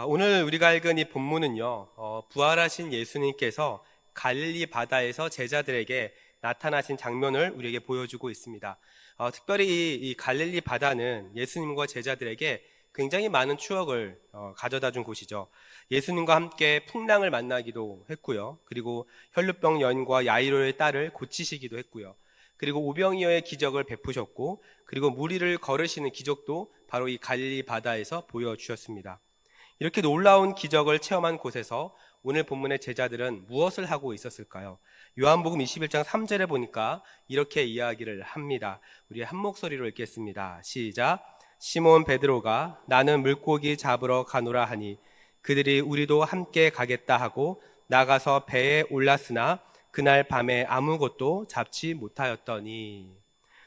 오늘 우리가 읽은 이 본문은요, 부활하신 예수님께서 갈릴리 바다에서 제자들에게 나타나신 장면을 우리에게 보여주고 있습니다. 특별히 이 갈릴리 바다는 예수님과 제자들에게 굉장히 많은 추억을 가져다 준 곳이죠. 예수님과 함께 풍랑을 만나기도 했고요. 그리고 혈루병 여인과 야이로의 딸을 고치시기도 했고요. 그리고 오병이어의 기적을 베푸셨고, 그리고 무리를 걸으시는 기적도 바로 이 갈릴리 바다에서 보여주셨습니다. 이렇게 놀라운 기적을 체험한 곳에서 오늘 본문의 제자들은 무엇을 하고 있었을까요? 요한복음 21장 3절에 보니까 이렇게 이야기를 합니다. 우리 한 목소리로 읽겠습니다. 시작. 시몬 베드로가 나는 물고기 잡으러 가노라 하니 그들이 우리도 함께 가겠다 하고 나가서 배에 올랐으나 그날 밤에 아무것도 잡지 못하였더니.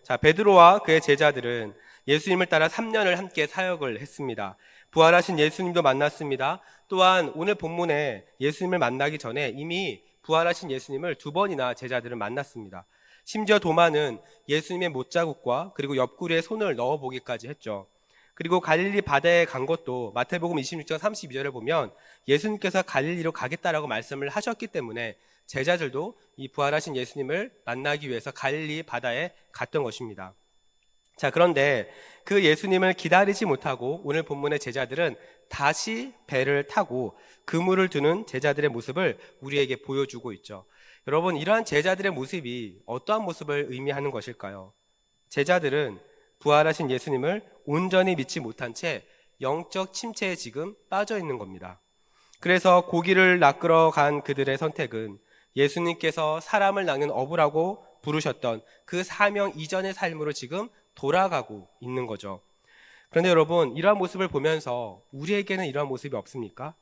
자, 베드로와 그의 제자들은 예수님을 따라 3년을 함께 사역을 했습니다. 부활하신 예수님도 만났습니다. 또한 오늘 본문에 예수님을 만나기 전에 이미 부활하신 예수님을 2번이나 제자들은 만났습니다. 심지어 도마는 예수님의 못자국과 그리고 옆구리에 손을 넣어보기까지 했죠. 그리고 갈릴리 바다에 간 것도 마태복음 26장 32절에 보면 예수님께서 갈릴리로 가겠다라고 말씀을 하셨기 때문에 제자들도 이 부활하신 예수님을 만나기 위해서 갈릴리 바다에 갔던 것입니다. 자, 그런데 그 예수님을 기다리지 못하고 오늘 본문의 제자들은 다시 배를 타고 그물을 두는 제자들의 모습을 우리에게 보여주고 있죠. 여러분, 이러한 제자들의 모습이 어떠한 모습을 의미하는 것일까요? 제자들은 부활하신 예수님을 온전히 믿지 못한 채 영적 침체에 지금 빠져 있는 겁니다. 그래서 고기를 낚으러 간 그들의 선택은 예수님께서 사람을 낚는 어부라고 부르셨던 그 사명 이전의 삶으로 지금 돌아가고 있는 거죠. 그런데 여러분, 이러한 모습을 보면서 우리에게는 이러한 모습이 없습니까?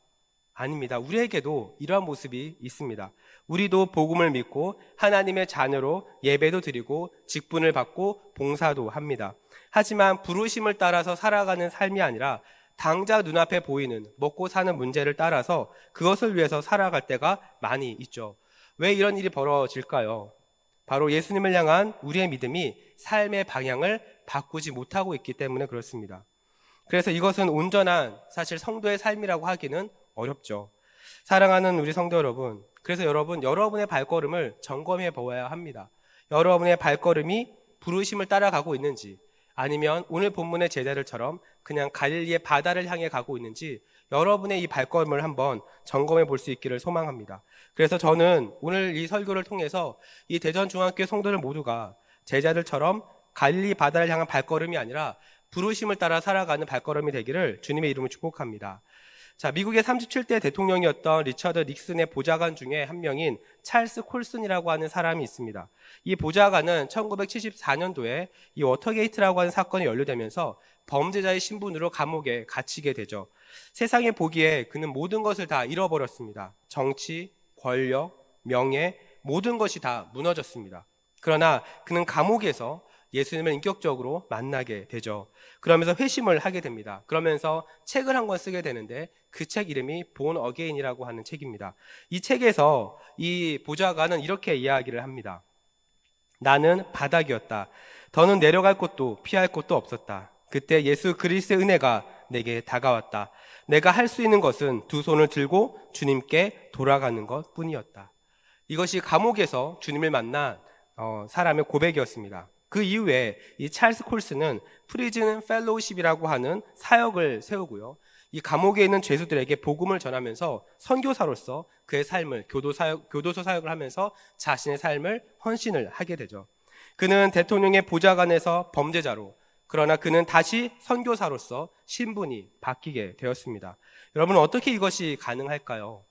아닙니다. 우리에게도 이러한 모습이 있습니다. 우리도 복음을 믿고 하나님의 자녀로 예배도 드리고 직분을 받고 봉사도 합니다. 하지만 부르심을 따라서 살아가는 삶이 아니라 당장 눈앞에 보이는 먹고 사는 문제를 따라서 그것을 위해서 살아갈 때가 많이 있죠. 왜 이런 일이 벌어질까요? 바로 예수님을 향한 우리의 믿음이 삶의 방향을 바꾸지 못하고 있기 때문에 그렇습니다. 그래서 이것은 온전한 사실 성도의 삶이라고 하기는 어렵죠. 사랑하는 우리 성도 여러분, 그래서 여러분의 발걸음을 점검해 보아야 합니다. 여러분의 발걸음이 부르심을 따라가고 있는지, 아니면 오늘 본문의 제자들처럼 그냥 갈릴리의 바다를 향해 가고 있는지 여러분의 이 발걸음을 한번 점검해 볼 수 있기를 소망합니다. 그래서 저는 오늘 이 설교를 통해서 이 대전중앙교회 성도들 모두가 제자들처럼 갈릴리 바다를 향한 발걸음이 아니라 부르심을 따라 살아가는 발걸음이 되기를 주님의 이름으로 축복합니다. 자, 미국의 37대 대통령이었던 리처드 닉슨의 보좌관 중에 한 명인 찰스 콜슨이라고 하는 사람이 있습니다. 이 보좌관은 1974년도에 이 워터게이트라고 하는 사건이 연루되면서 범죄자의 신분으로 감옥에 갇히게 되죠. 세상에 보기에 그는 모든 것을 다 잃어버렸습니다. 정치, 권력, 명예, 모든 것이 다 무너졌습니다. 그러나 그는 감옥에서 예수님을 인격적으로 만나게 되죠. 그러면서 회심을 하게 됩니다. 그러면서 책을 한 권 쓰게 되는데 그 책 이름이 본 어게인이라고 하는 책입니다. 이 책에서 이 보좌관은 이렇게 이야기를 합니다. 나는 바닥이었다. 더는 내려갈 곳도 피할 곳도 없었다. 그때 예수 그리스도의 은혜가 내게 다가왔다. 내가 할 수 있는 것은 두 손을 들고 주님께 돌아가는 것 뿐이었다. 이것이 감옥에서 주님을 만난 사람의 고백이었습니다. 그 이후에 이 찰스 콜스는 프리즌 펠로우십이라고 하는 사역을 세우고요. 이 감옥에 있는 죄수들에게 복음을 전하면서 선교사로서 그의 삶을 교도소 사역을 하면서 자신의 삶을 헌신을 하게 되죠. 그는 대통령의 보좌관에서 범죄자로, 그러나 그는 다시 선교사로서 신분이 바뀌게 되었습니다. 여러분, 어떻게 이것이 가능할까요?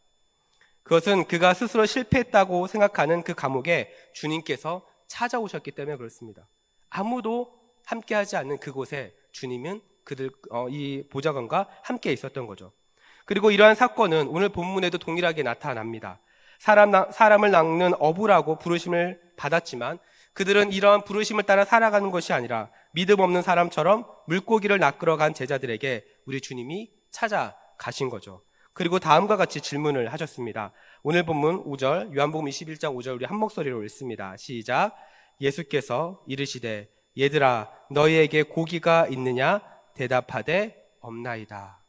그것은 그가 스스로 실패했다고 생각하는 그 감옥에 주님께서 찾아오셨기 때문에 그렇습니다. 아무도 함께하지 않는 그곳에 주님은 이 보좌관과 함께 있었던 거죠. 그리고 이러한 사건은 오늘 본문에도 동일하게 나타납니다. 사람을 낚는 어부라고 부르심을 받았지만 그들은 이러한 부르심을 따라 살아가는 것이 아니라 믿음 없는 사람처럼 물고기를 낚으러 간 제자들에게 우리 주님이 찾아가신 거죠. 그리고 다음과 같이 질문을 하셨습니다. 오늘 본문 5절, 요한복음 21장 5절 우리 한 목소리로 읽습니다. 시작. 예수께서 이르시되 얘들아 너희에게 고기가 있느냐? 대답하되 없나이다.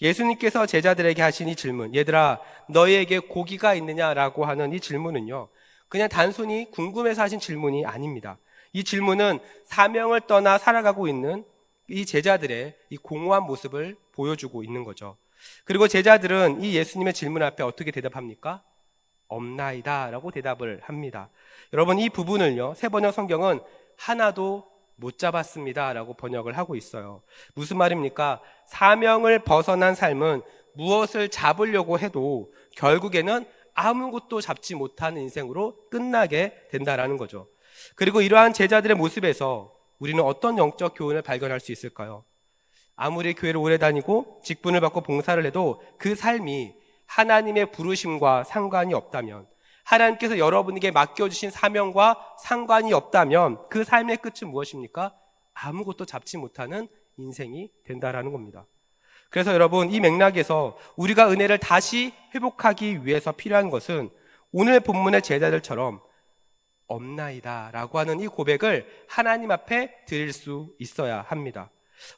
예수님께서 제자들에게 하신 이 질문, 얘들아 너희에게 고기가 있느냐라고 하는 이 질문은요, 그냥 단순히 궁금해서 하신 질문이 아닙니다. 이 질문은 사명을 떠나 살아가고 있는 이 제자들의 이 공허한 모습을 보여주고 있는 거죠. 그리고 제자들은 이 예수님의 질문 앞에 어떻게 대답합니까? 없나이다 라고 대답을 합니다. 여러분, 이 부분을요, 세번역 성경은 하나도 못 잡았습니다 라고 번역을 하고 있어요. 무슨 말입니까? 사명을 벗어난 삶은 무엇을 잡으려고 해도 결국에는 아무것도 잡지 못하는 인생으로 끝나게 된다라는 거죠. 그리고 이러한 제자들의 모습에서 우리는 어떤 영적 교훈을 발견할 수 있을까요? 아무리 교회를 오래 다니고 직분을 받고 봉사를 해도 그 삶이 하나님의 부르심과 상관이 없다면, 하나님께서 여러분에게 맡겨주신 사명과 상관이 없다면 그 삶의 끝은 무엇입니까? 아무것도 잡지 못하는 인생이 된다라는 겁니다. 그래서 여러분, 이 맥락에서 우리가 은혜를 다시 회복하기 위해서 필요한 것은 오늘 본문의 제자들처럼 없나이다 라고 하는 이 고백을 하나님 앞에 드릴 수 있어야 합니다.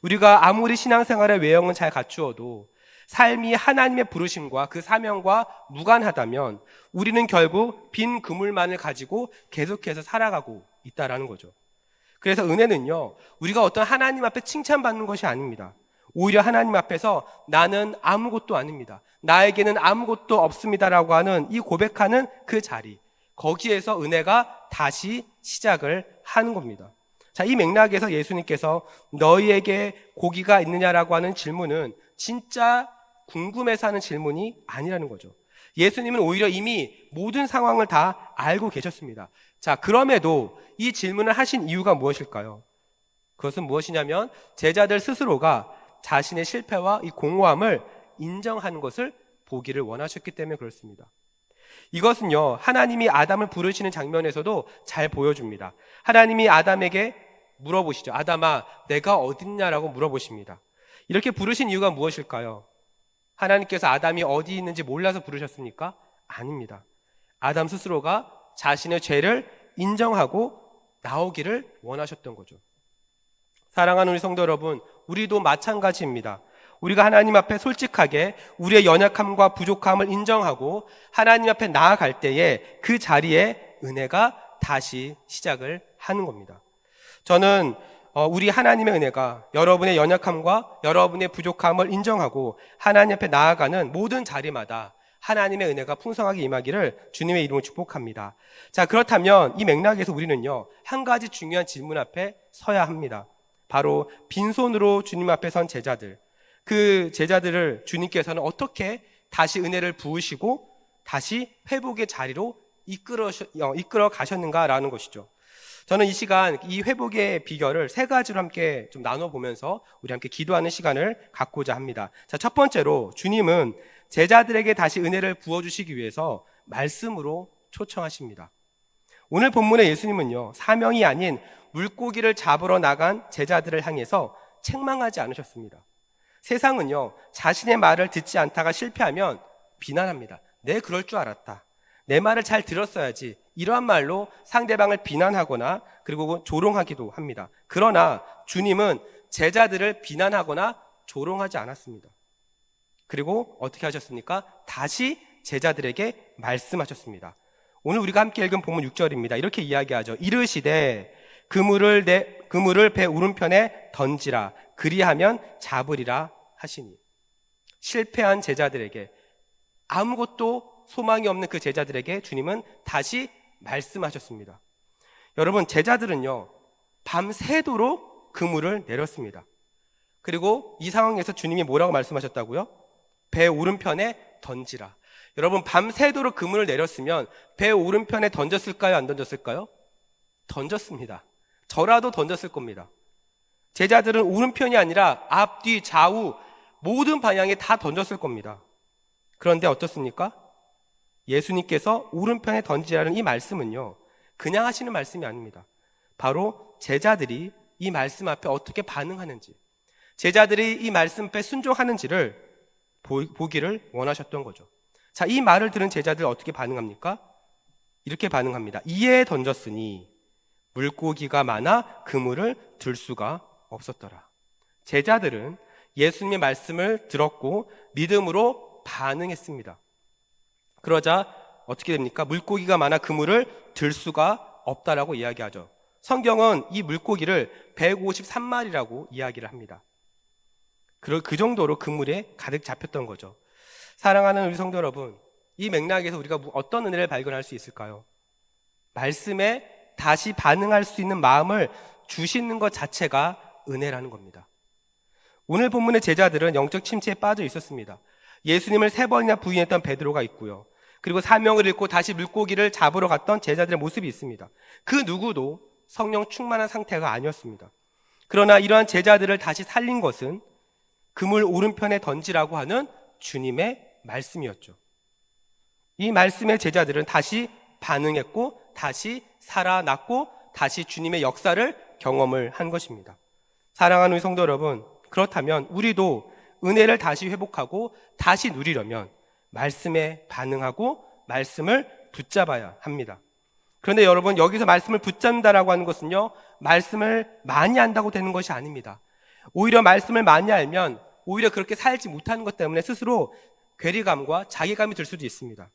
우리가 아무리 신앙생활의 외형은 잘 갖추어도 삶이 하나님의 부르심과 그 사명과 무관하다면 우리는 결국 빈 그물만을 가지고 계속해서 살아가고 있다라는 거죠. 그래서 은혜는요, 우리가 어떤 하나님 앞에 칭찬받는 것이 아닙니다. 오히려 하나님 앞에서 나는 아무것도 아닙니다, 나에게는 아무것도 없습니다라고 하는 이 고백하는 그 자리, 거기에서 은혜가 다시 시작을 하는 겁니다. 자, 이 맥락에서 예수님께서 너희에게 고기가 있느냐라고 하는 질문은 진짜 궁금해서 하는 질문이 아니라는 거죠. 예수님은 오히려 이미 모든 상황을 다 알고 계셨습니다. 자, 그럼에도 이 질문을 하신 이유가 무엇일까요? 그것은 무엇이냐면 제자들 스스로가 자신의 실패와 이 공허함을 인정하는 것을 보기를 원하셨기 때문에 그렇습니다. 이것은요, 하나님이 아담을 부르시는 장면에서도 잘 보여줍니다. 하나님이 아담에게 물어보시죠. 아담아, 내가 어딨냐라고 물어보십니다. 이렇게 부르신 이유가 무엇일까요? 하나님께서 아담이 어디 있는지 몰라서 부르셨습니까? 아닙니다. 아담 스스로가 자신의 죄를 인정하고 나오기를 원하셨던 거죠. 사랑하는 우리 성도 여러분, 우리도 마찬가지입니다. 우리가 하나님 앞에 솔직하게 우리의 연약함과 부족함을 인정하고 하나님 앞에 나아갈 때에 그 자리에 은혜가 다시 시작을 하는 겁니다. 저는 우리 하나님의 은혜가 여러분의 연약함과 여러분의 부족함을 인정하고 하나님 앞에 나아가는 모든 자리마다 하나님의 은혜가 풍성하게 임하기를 주님의 이름으로 축복합니다. 자, 그렇다면 이 맥락에서 우리는요, 한 가지 중요한 질문 앞에 서야 합니다. 바로 빈손으로 주님 앞에 선 제자들, 그 제자들을 주님께서는 어떻게 다시 은혜를 부으시고 다시 회복의 자리로 이끌어 가셨는가라는 것이죠. 저는 이 시간 이 회복의 비결을 세 가지로 함께 좀 나눠보면서 우리 함께 기도하는 시간을 갖고자 합니다. 자, 첫 번째로 주님은 제자들에게 다시 은혜를 부어주시기 위해서 말씀으로 초청하십니다. 오늘 본문의 예수님은요, 사명이 아닌 물고기를 잡으러 나간 제자들을 향해서 책망하지 않으셨습니다. 세상은요, 자신의 말을 듣지 않다가 실패하면 비난합니다. 내 그럴 줄 알았다, 내 말을 잘 들었어야지, 이러한 말로 상대방을 비난하거나 그리고 조롱하기도 합니다. 그러나 주님은 제자들을 비난하거나 조롱하지 않았습니다. 그리고 어떻게 하셨습니까? 다시 제자들에게 말씀하셨습니다. 오늘 우리가 함께 읽은 본문 6절입니다. 이렇게 이야기하죠. 이르시되 그물을 배 오른편에 던지라, 그리하면 잡으리라 하시니. 실패한 제자들에게, 아무것도 소망이 없는 그 제자들에게 주님은 다시 말씀하셨습니다. 여러분, 제자들은요, 밤새도록 그물을 내렸습니다. 그리고 이 상황에서 주님이 뭐라고 말씀하셨다고요? 배 오른편에 던지라. 여러분, 밤새도록 그물을 내렸으면 배 오른편에 던졌을까요? 안 던졌을까요? 던졌습니다. 저라도 던졌을 겁니다. 제자들은 오른편이 아니라 앞, 뒤, 좌우 모든 방향에 다 던졌을 겁니다. 그런데 어떻습니까? 예수님께서 오른편에 던지라는 이 말씀은요, 그냥 하시는 말씀이 아닙니다. 바로 제자들이 이 말씀 앞에 어떻게 반응하는지, 제자들이 이 말씀 앞에 순종하는지를 보기를 원하셨던 거죠. 자, 이 말을 들은 제자들 어떻게 반응합니까? 이렇게 반응합니다. 이에 던졌으니 물고기가 많아 그물을 들 수가 없었더라. 제자들은 예수님의 말씀을 들었고 믿음으로 반응했습니다. 그러자 어떻게 됩니까? 물고기가 많아 그물을 들 수가 없다라고 이야기하죠. 성경은 이 물고기를 153마리라고 이야기를 합니다. 그 정도로 그물에 가득 잡혔던 거죠. 사랑하는 우리 성도 여러분, 이 맥락에서 우리가 어떤 은혜를 발견할 수 있을까요? 말씀에 다시 반응할 수 있는 마음을 주시는 것 자체가 은혜라는 겁니다. 오늘 본문의 제자들은 영적 침체에 빠져 있었습니다. 예수님을 3번이나 부인했던 베드로가 있고요. 그리고 사명을 잃고 다시 물고기를 잡으러 갔던 제자들의 모습이 있습니다. 그 누구도 성령 충만한 상태가 아니었습니다. 그러나 이러한 제자들을 다시 살린 것은 그물 오른편에 던지라고 하는 주님의 말씀이었죠. 이 말씀의 제자들은 다시 반응했고 다시 살아났고 다시 주님의 역사를 경험을 한 것입니다. 사랑하는 우리 성도 여러분, 그렇다면 우리도 은혜를 다시 회복하고 다시 누리려면 말씀에 반응하고 말씀을 붙잡아야 합니다. 그런데 여러분, 여기서 말씀을 붙잡는다라고 하는 것은요, 말씀을 많이 안다고 되는 것이 아닙니다. 오히려 말씀을 많이 알면 오히려 그렇게 살지 못하는 것 때문에 스스로 괴리감과 자괴감이 들 수도 있습니다.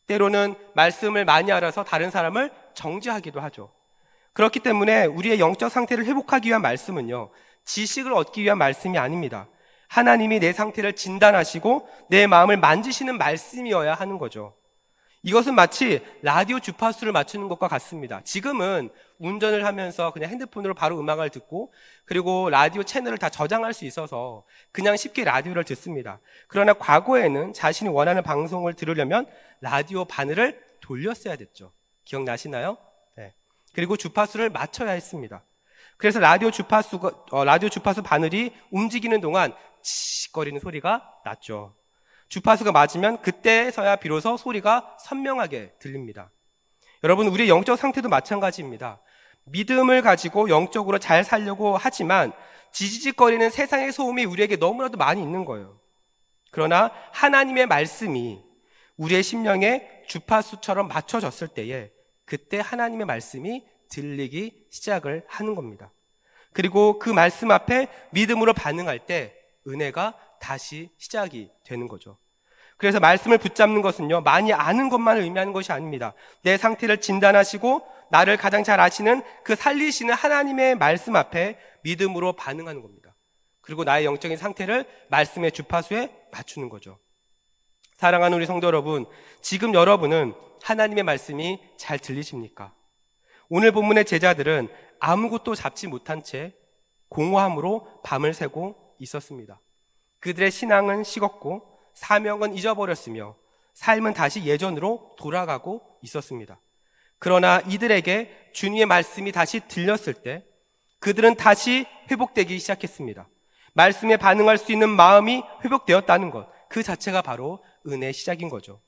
때로는 말씀을 많이 알아서 다른 사람을 정죄하기도 하죠. 그렇기 때문에 우리의 영적 상태를 회복하기 위한 말씀은요, 지식을 얻기 위한 말씀이 아닙니다. 하나님이 내 상태를 진단하시고 내 마음을 만지시는 말씀이어야 하는 거죠. 이것은 마치 라디오 주파수를 맞추는 것과 같습니다. 지금은 운전을 하면서 그냥 핸드폰으로 바로 음악을 듣고 그리고 라디오 채널을 다 저장할 수 있어서 그냥 쉽게 라디오를 듣습니다. 그러나 과거에는 자신이 원하는 방송을 들으려면 라디오 바늘을 돌렸어야 됐죠. 기억나시나요? 네. 그리고 주파수를 맞춰야 했습니다. 그래서 라디오 주파수 바늘이 움직이는 동안 치익거리는 소리가 났죠. 주파수가 맞으면 그때서야 비로소 소리가 선명하게 들립니다. 여러분, 우리의 영적 상태도 마찬가지입니다. 믿음을 가지고 영적으로 잘 살려고 하지만 지지직거리는 세상의 소음이 우리에게 너무나도 많이 있는 거예요. 그러나 하나님의 말씀이 우리의 심령에 주파수처럼 맞춰졌을 때에 그때 하나님의 말씀이 들리기 시작을 하는 겁니다. 그리고 그 말씀 앞에 믿음으로 반응할 때 은혜가 다시 시작이 되는 거죠. 그래서 말씀을 붙잡는 것은요, 많이 아는 것만을 의미하는 것이 아닙니다. 내 상태를 진단하시고 나를 가장 잘 아시는 그 살리시는 하나님의 말씀 앞에 믿음으로 반응하는 겁니다. 그리고 나의 영적인 상태를 말씀의 주파수에 맞추는 거죠. 사랑하는 우리 성도 여러분, 지금 여러분은 하나님의 말씀이 잘 들리십니까? 오늘 본문의 제자들은 아무것도 잡지 못한 채 공허함으로 밤을 새고 있었습니다. 그들의 신앙은 식었고 사명은 잊어버렸으며 삶은 다시 예전으로 돌아가고 있었습니다. 그러나 이들에게 주님의 말씀이 다시 들렸을 때 그들은 다시 회복되기 시작했습니다. 말씀에 반응할 수 있는 마음이 회복되었다는 것, 그 자체가 바로 은혜의 시작인 거죠.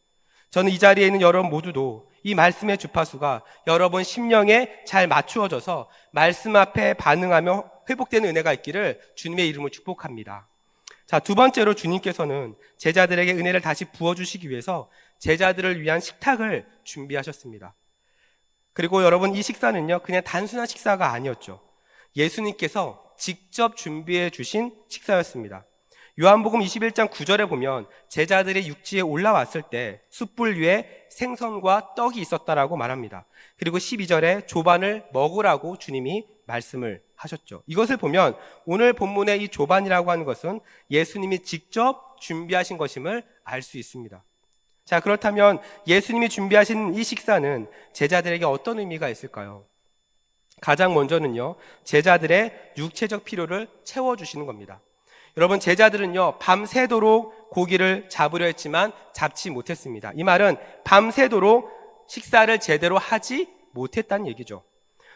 저는 이 자리에 있는 여러분 모두도 이 말씀의 주파수가 여러분 심령에 잘 맞추어져서 말씀 앞에 반응하며 회복되는 은혜가 있기를 주님의 이름으로 축복합니다. 자, 두 번째로 주님께서는 제자들에게 은혜를 다시 부어주시기 위해서 제자들을 위한 식탁을 준비하셨습니다. 그리고 여러분, 이 식사는요, 그냥 단순한 식사가 아니었죠. 예수님께서 직접 준비해 주신 식사였습니다. 요한복음 21장 9절에 보면 제자들이 육지에 올라왔을 때 숯불 위에 생선과 떡이 있었다라고 말합니다. 그리고 12절에 조반을 먹으라고 주님이 말씀을 하셨죠. 이것을 보면 오늘 본문의 이 조반이라고 하는 것은 예수님이 직접 준비하신 것임을 알 수 있습니다. 자, 그렇다면 예수님이 준비하신 이 식사는 제자들에게 어떤 의미가 있을까요? 가장 먼저는요, 제자들의 육체적 필요를 채워주시는 겁니다. 여러분, 제자들은요, 밤새도록 고기를 잡으려 했지만 잡지 못했습니다. 이 말은 밤새도록 식사를 제대로 하지 못했다는 얘기죠.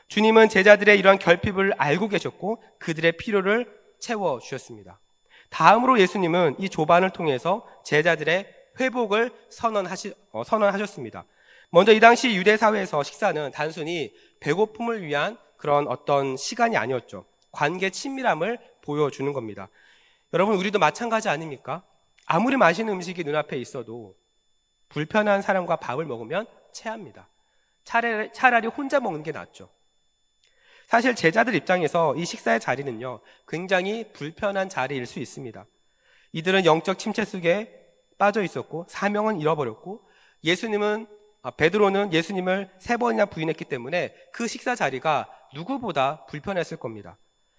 주님은 제자들의 이러한 결핍을 알고 계셨고 그들의 필요를 채워주셨습니다. 다음으로 예수님은 이 조반을 통해서 제자들의 회복을 선언하셨습니다. 먼저 이 당시 유대 사회에서 식사는 단순히 배고픔을 위한 그런 어떤 시간이 아니었죠. 관계 친밀함을 보여주는 겁니다. 여러분, 우리도 마찬가지 아닙니까? 아무리 맛있는 음식이 눈앞에 있어도 불편한 사람과 밥을 먹으면 체합니다. 차라리 혼자 먹는 게 낫죠. 사실 제자들 입장에서 이 식사의 자리는요, 굉장히 불편한 자리일 수 있습니다. 이들은 영적 침체 속에 빠져 있었고 사명은 잃어버렸고 베드로는 예수님을 3번이나 부인했기 때문에 그 식사 자리가 누구보다 불편했을 겁니다.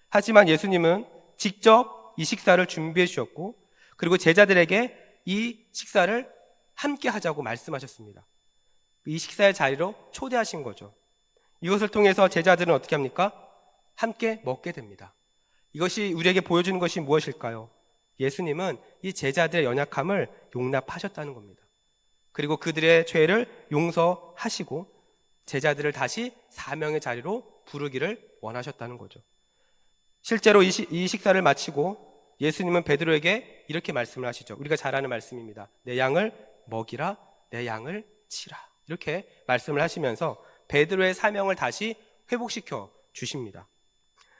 하지만 예수님은 직접 이 식사를 준비해 주셨고, 그리고 제자들에게 이 식사를 함께 하자고 말씀하셨습니다. 이 식사의 자리로 초대하신 거죠. 이것을 통해서 제자들은 어떻게 합니까? 함께 먹게 됩니다. 이것이 우리에게 보여주는 것이 무엇일까요? 예수님은 이 제자들의 연약함을 용납하셨다는 겁니다. 그리고 그들의 죄를 용서하시고 제자들을 다시 사명의 자리로 부르기를 원하셨다는 거죠. 실제로 이 식사를 마치고 예수님은 베드로에게 이렇게 말씀을 하시죠. 우리가 잘 아는 말씀입니다. 내 양을 먹이라, 내 양을 치라. 이렇게 말씀을 하시면서 베드로의 사명을 다시 회복시켜 주십니다.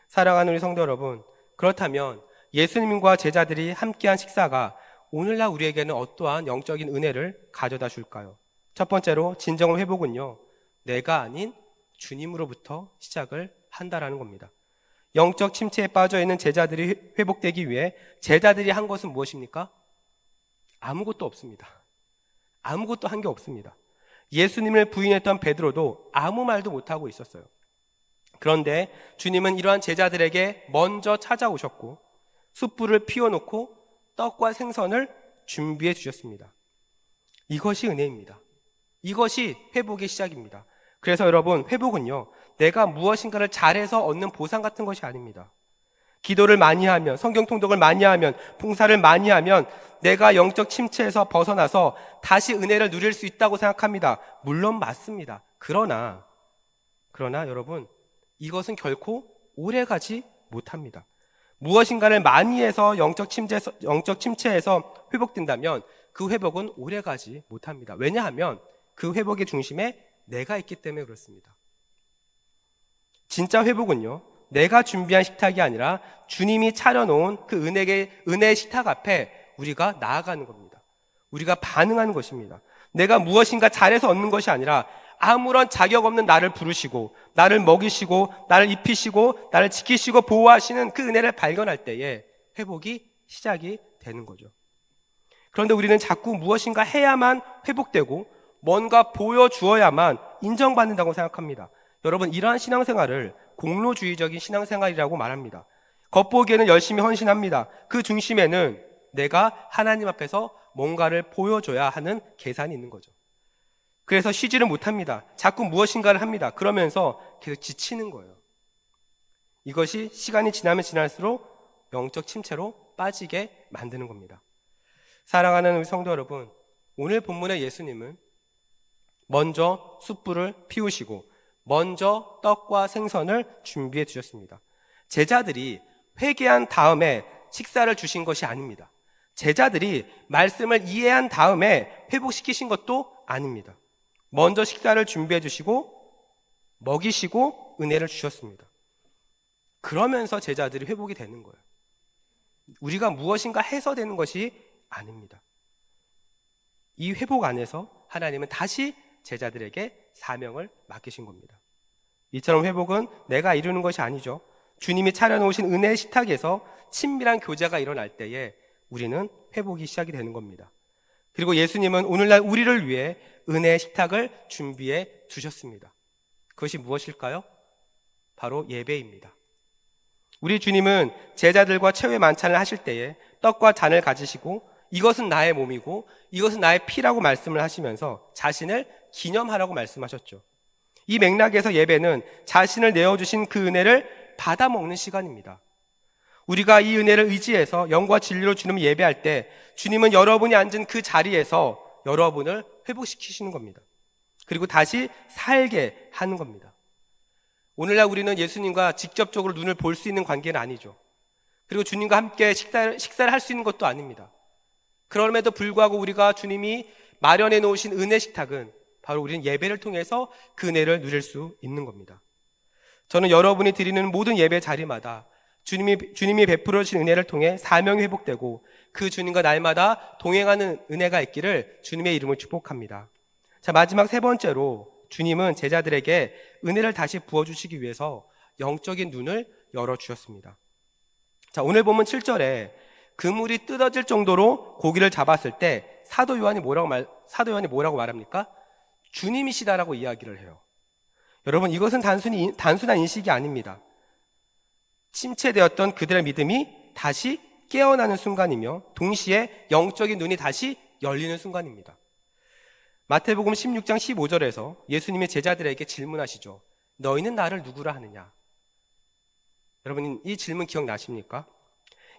사랑하는 우리 성도 여러분, 그렇다면 예수님과 제자들이 함께한 식사가 오늘날 우리에게는 어떠한 영적인 은혜를 가져다 줄까요? 첫 번째로 진정한 회복은요, 내가 아닌 주님으로부터 시작을 한다라는 겁니다. 영적 침체에 빠져 있는 제자들이 회복되기 위해 제자들이 한 것은 무엇입니까? 아무것도 없습니다. 아무것도 한 게 없습니다. 예수님을 부인했던 베드로도 아무 말도 못하고 있었어요. 그런데 주님은 이러한 제자들에게 먼저 찾아오셨고 숯불을 피워놓고 떡과 생선을 준비해 주셨습니다. 이것이 은혜입니다. 이것이 회복의 시작입니다. 그래서 여러분, 회복은요, 내가 무엇인가를 잘해서 얻는 보상 같은 것이 아닙니다. 기도를 많이 하면, 성경 통독을 많이 하면, 봉사를 많이 하면 내가 영적 침체에서 벗어나서 다시 은혜를 누릴 수 있다고 생각합니다. 물론 맞습니다. 그러나 여러분, 이것은 결코 오래가지 못합니다. 무엇인가를 많이 해서 영적 침체에서 회복된다면 그 회복은 오래가지 못합니다. 왜냐하면 그 회복의 중심에 내가 있기 때문에 그렇습니다. 진짜 회복은요, 내가 준비한 식탁이 아니라 주님이 차려놓은 그 은혜의 식탁 앞에 우리가 나아가는 겁니다. 우리가 반응하는 것입니다. 내가 무엇인가 잘해서 얻는 것이 아니라 아무런 자격 없는 나를 부르시고 나를 먹이시고 나를 입히시고 나를 지키시고 보호하시는 그 은혜를 발견할 때에 회복이 시작이 되는 거죠. 그런데 우리는 자꾸 무엇인가 해야만 회복되고 뭔가 보여주어야만 인정받는다고 생각합니다. 여러분, 이러한 신앙생활을 공로주의적인 신앙생활이라고 말합니다. 겉보기에는 열심히 헌신합니다. 그 중심에는 내가 하나님 앞에서 뭔가를 보여줘야 하는 계산이 있는 거죠. 그래서 쉬지를 못합니다. 자꾸 무엇인가를 합니다. 그러면서 계속 지치는 거예요. 이것이 시간이 지나면 지날수록 영적 침체로 빠지게 만드는 겁니다. 사랑하는 우리 성도 여러분, 오늘 본문의 예수님은 먼저 숯불을 피우시고 먼저 떡과 생선을 준비해 주셨습니다. 제자들이 회개한 다음에 식사를 주신 것이 아닙니다. 제자들이 말씀을 이해한 다음에 회복시키신 것도 아닙니다. 먼저 식사를 준비해 주시고 먹이시고 은혜를 주셨습니다. 그러면서 제자들이 회복이 되는 거예요. 우리가 무엇인가 해서 되는 것이 아닙니다. 이 회복 안에서 하나님은 다시 제자들에게 사명을 맡기신 겁니다. 이처럼 회복은 내가 이루는 것이 아니죠. 주님이 차려놓으신 은혜의 식탁에서 친밀한 교제가 일어날 때에 우리는 회복이 시작이 되는 겁니다. 그리고 예수님은 오늘날 우리를 위해 은혜의 식탁을 준비해 주셨습니다. 그것이 무엇일까요? 바로 예배입니다. 우리 주님은 제자들과 최후의 만찬을 하실 때에 떡과 잔을 가지시고 이것은 나의 몸이고 이것은 나의 피라고 말씀을 하시면서 자신을 기념하라고 말씀하셨죠. 이 맥락에서 예배는 자신을 내어주신 그 은혜를 받아먹는 시간입니다. 우리가 이 은혜를 의지해서 영과 진리로 주님을 예배할 때 주님은 여러분이 앉은 그 자리에서 여러분을 회복시키시는 겁니다. 그리고 다시 살게 하는 겁니다. 오늘날 우리는 예수님과 직접적으로 눈을 볼 수 있는 관계는 아니죠. 그리고 주님과 함께 식사를 할 수 있는 것도 아닙니다. 그럼에도 불구하고 우리가 주님이 마련해 놓으신 은혜 식탁은 바로 우리는 예배를 통해서 그 은혜를 누릴 수 있는 겁니다. 저는 여러분이 드리는 모든 예배 자리마다 주님이 베풀어 주신 은혜를 통해 사명이 회복되고 그 주님과 날마다 동행하는 은혜가 있기를 주님의 이름을 축복합니다. 자, 마지막 세 번째로 주님은 제자들에게 은혜를 다시 부어주시기 위해서 영적인 눈을 열어주셨습니다. 자, 오늘 보면 7절에 그물이 뜯어질 정도로 고기를 잡았을 때 사도 요한이 뭐라고 말합니까? 주님이시다라고 이야기를 해요. 여러분, 이것은 단순한 인식이 아닙니다. 침체되었던 그들의 믿음이 다시 깨어나는 순간이며 동시에 영적인 눈이 다시 열리는 순간입니다. 마태복음 16장 15절에서 예수님의 제자들에게 질문하시죠. 너희는 나를 누구라 하느냐? 여러분, 이 질문 기억나십니까?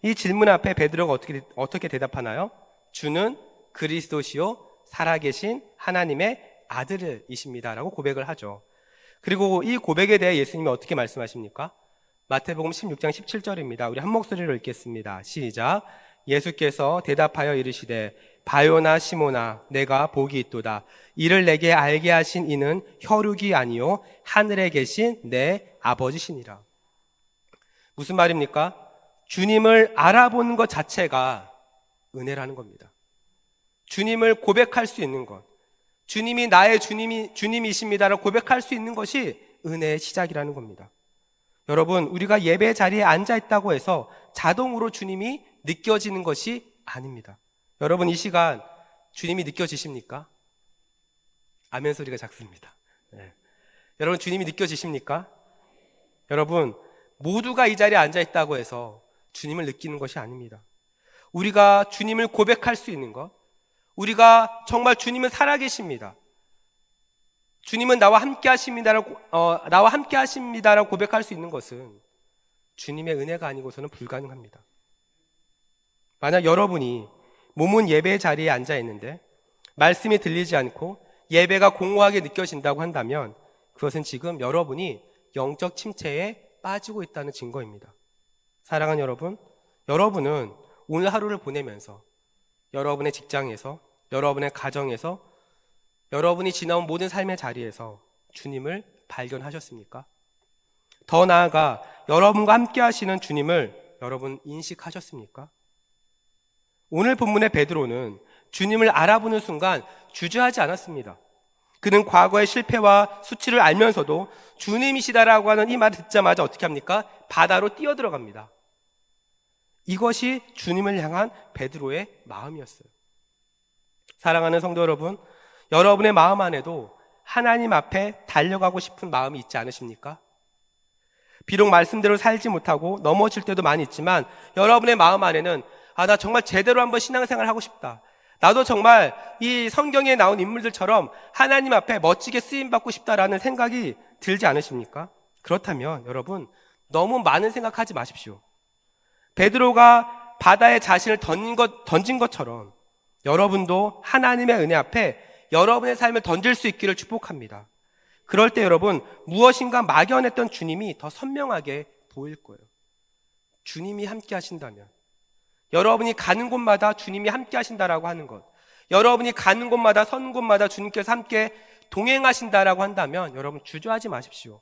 이 질문 앞에 베드로가 어떻게 대답하나요? 주는 그리스도시요 살아계신 하나님의 아들이십니다라고 고백을 하죠. 그리고 이 고백에 대해 예수님이 어떻게 말씀하십니까? 마태복음 16장 17절입니다. 우리 한 목소리로 읽겠습니다. 시작. 예수께서 대답하여 이르시되 바요나 시모나 내가 복이 있도다. 이를 내게 알게 하신 이는 혈육이 아니요 하늘에 계신 내 아버지시니라. 무슨 말입니까? 주님을 알아보는 것 자체가 은혜라는 겁니다. 주님을 고백할 수 있는 것, 주님이 나의 주님이십니다라고 고백할 수 있는 것이 은혜의 시작이라는 겁니다. 여러분, 우리가 예배 자리에 앉아 있다고 해서 자동으로 주님이 느껴지는 것이 아닙니다. 여러분, 이 시간 주님이 느껴지십니까? 아멘 소리가 작습니다. 네. 여러분, 주님이 느껴지십니까? 여러분, 모두가 이 자리에 앉아 있다고 해서 주님을 느끼는 것이 아닙니다. 우리가 주님을 고백할 수 있는 것, 우리가 정말 주님은 살아계십니다. 주님은 나와 함께 하십니다라고 고백할 수 있는 것은 주님의 은혜가 아니고서는 불가능합니다. 만약 여러분이 몸은 예배의 자리에 앉아 있는데 말씀이 들리지 않고 예배가 공허하게 느껴진다고 한다면 그것은 지금 여러분이 영적 침체에 빠지고 있다는 증거입니다. 사랑하는 여러분, 여러분은 오늘 하루를 보내면서 여러분의 직장에서, 여러분의 가정에서, 여러분이 지나온 모든 삶의 자리에서 주님을 발견하셨습니까? 더 나아가 여러분과 함께 하시는 주님을 여러분 인식하셨습니까? 오늘 본문의 베드로는 주님을 알아보는 순간 주저하지 않았습니다. 그는 과거의 실패와 수치를 알면서도 주님이시다라고 하는 이 말을 듣자마자 어떻게 합니까? 바다로 뛰어들어갑니다. 이것이 주님을 향한 베드로의 마음이었어요. 사랑하는 성도 여러분, 여러분의 마음 안에도 하나님 앞에 달려가고 싶은 마음이 있지 않으십니까? 비록 말씀대로 살지 못하고 넘어질 때도 많이 있지만 여러분의 마음 안에는 나 정말 제대로 한번 신앙생활 하고 싶다. 나도 정말 이 성경에 나온 인물들처럼 하나님 앞에 멋지게 쓰임받고 싶다라는 생각이 들지 않으십니까? 그렇다면 여러분, 너무 많은 생각하지 마십시오. 베드로가 바다에 자신을 던진 것처럼 여러분도 하나님의 은혜 앞에 여러분의 삶을 던질 수 있기를 축복합니다. 그럴 때 여러분, 무엇인가 막연했던 주님이 더 선명하게 보일 거예요. 주님이 함께 하신다면, 여러분이 가는 곳마다 주님이 함께 하신다라고 하는 것, 여러분이 가는 곳마다 서는 곳마다 주님께서 함께 동행하신다라고 한다면 여러분 주저하지 마십시오.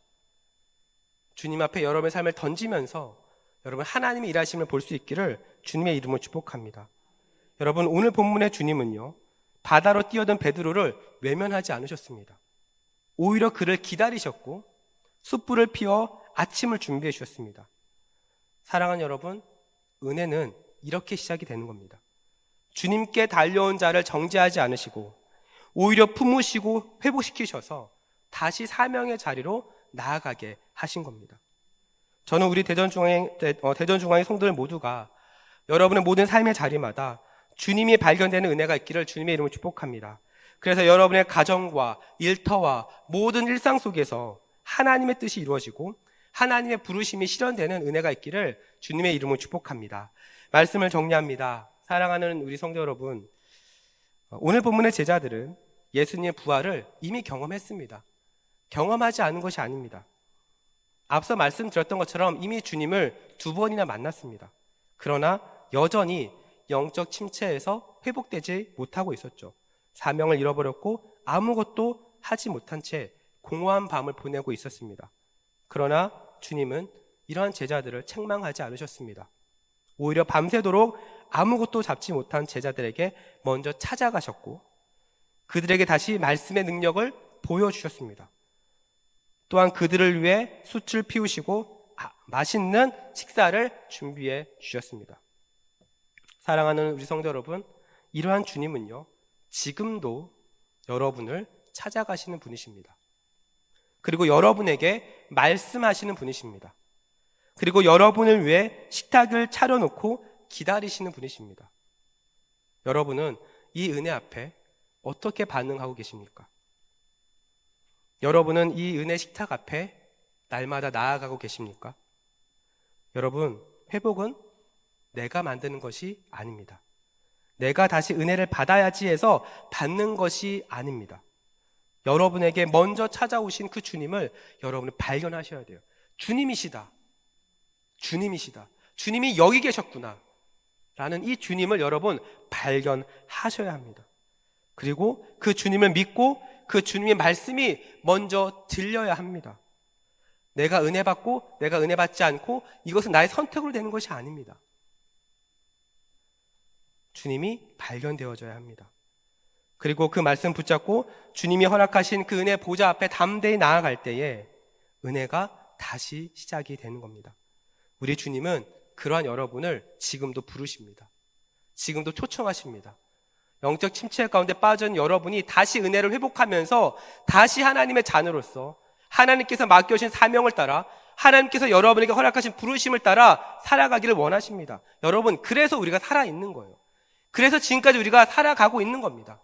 주님 앞에 여러분의 삶을 던지면서 여러분 하나님의 일하심을 볼 수 있기를 주님의 이름으로 축복합니다. 여러분, 오늘 본문의 주님은요, 바다로 뛰어든 베드로를 외면하지 않으셨습니다. 오히려 그를 기다리셨고 숯불을 피워 아침을 준비해 주셨습니다. 사랑하는 여러분, 은혜는 이렇게 시작이 되는 겁니다. 주님께 달려온 자를 정죄하지 않으시고 오히려 품으시고 회복시키셔서 다시 사명의 자리로 나아가게 하신 겁니다. 저는 우리 대전중앙의 성도들 모두가 여러분의 모든 삶의 자리마다 주님이 발견되는 은혜가 있기를 주님의 이름으로 축복합니다. 그래서 여러분의 가정과 일터와 모든 일상 속에서 하나님의 뜻이 이루어지고 하나님의 부르심이 실현되는 은혜가 있기를 주님의 이름으로 축복합니다. 말씀을 정리합니다. 사랑하는 우리 성도 여러분, 오늘 본문의 제자들은 예수님의 부활을 이미 경험했습니다. 경험하지 않은 것이 아닙니다. 앞서 말씀드렸던 것처럼 이미 주님을 2번이나 만났습니다. 그러나 여전히 영적 침체에서 회복되지 못하고 있었죠. 사명을 잃어버렸고 아무것도 하지 못한 채 공허한 밤을 보내고 있었습니다. 그러나 주님은 이러한 제자들을 책망하지 않으셨습니다. 오히려 밤새도록 아무것도 잡지 못한 제자들에게 먼저 찾아가셨고 그들에게 다시 말씀의 능력을 보여주셨습니다. 또한 그들을 위해 숯을 피우시고 맛있는 식사를 준비해 주셨습니다. 사랑하는 우리 성도 여러분, 이러한 주님은요, 지금도 여러분을 찾아가시는 분이십니다. 그리고 여러분에게 말씀하시는 분이십니다. 그리고 여러분을 위해 식탁을 차려놓고 기다리시는 분이십니다. 여러분은 이 은혜 앞에 어떻게 반응하고 계십니까? 여러분은 이 은혜 식탁 앞에 날마다 나아가고 계십니까? 여러분, 회복은 내가 만드는 것이 아닙니다. 내가 다시 은혜를 받아야지 해서 받는 것이 아닙니다. 여러분에게 먼저 찾아오신 그 주님을 여러분은 발견하셔야 돼요. 주님이시다. 주님이시다. 주님이 여기 계셨구나. 라는 이 주님을 여러분 발견하셔야 합니다. 그리고 그 주님을 믿고 그 주님의 말씀이 먼저 들려야 합니다. 내가 은혜 받고 내가 은혜 받지 않고 이것은 나의 선택으로 되는 것이 아닙니다. 주님이 발견되어져야 합니다. 그리고 그 말씀 붙잡고 주님이 허락하신 그 은혜 보좌 앞에 담대히 나아갈 때에 은혜가 다시 시작이 되는 겁니다. 우리 주님은 그러한 여러분을 지금도 부르십니다. 지금도 초청하십니다. 영적 침체 가운데 빠진 여러분이 다시 은혜를 회복하면서 다시 하나님의 자녀로서 하나님께서 맡겨주신 사명을 따라 하나님께서 여러분에게 허락하신 부르심을 따라 살아가기를 원하십니다. 여러분, 그래서 우리가 살아있는 거예요. 그래서 지금까지 우리가 살아가고 있는 겁니다.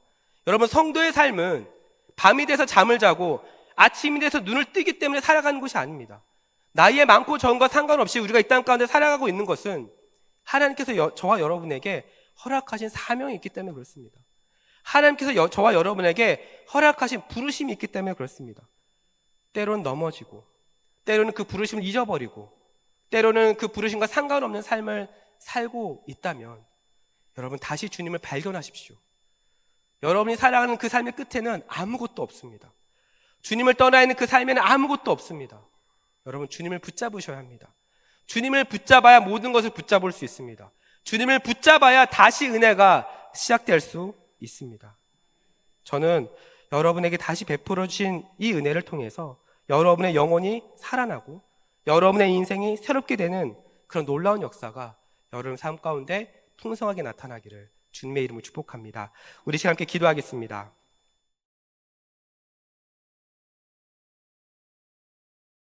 여러분, 성도의 삶은 밤이 돼서 잠을 자고 아침이 돼서 눈을 뜨기 때문에 살아가는 것이 아닙니다. 나이에 많고 적은과 상관없이 우리가 이 땅 가운데 살아가고 있는 것은 하나님께서 저와 여러분에게 허락하신 사명이 있기 때문에 그렇습니다. 하나님께서 저와 여러분에게 허락하신 부르심이 있기 때문에 그렇습니다. 때로는 넘어지고, 때로는 그 부르심을 잊어버리고, 때로는 그 부르심과 상관없는 삶을 살고 있다면 여러분 다시 주님을 발견하십시오. 여러분이 살아가는 그 삶의 끝에는 아무것도 없습니다. 주님을 떠나 있는 그 삶에는 아무것도 없습니다. 여러분, 주님을 붙잡으셔야 합니다. 주님을 붙잡아야 모든 것을 붙잡을 수 있습니다. 주님을 붙잡아야 다시 은혜가 시작될 수 있습니다. 저는 여러분에게 다시 베풀어 주신 이 은혜를 통해서 여러분의 영혼이 살아나고 여러분의 인생이 새롭게 되는 그런 놀라운 역사가 여러분 삶 가운데 풍성하게 나타나기를 주님의 이름으로 축복합니다. 우리 시간 함께 기도하겠습니다.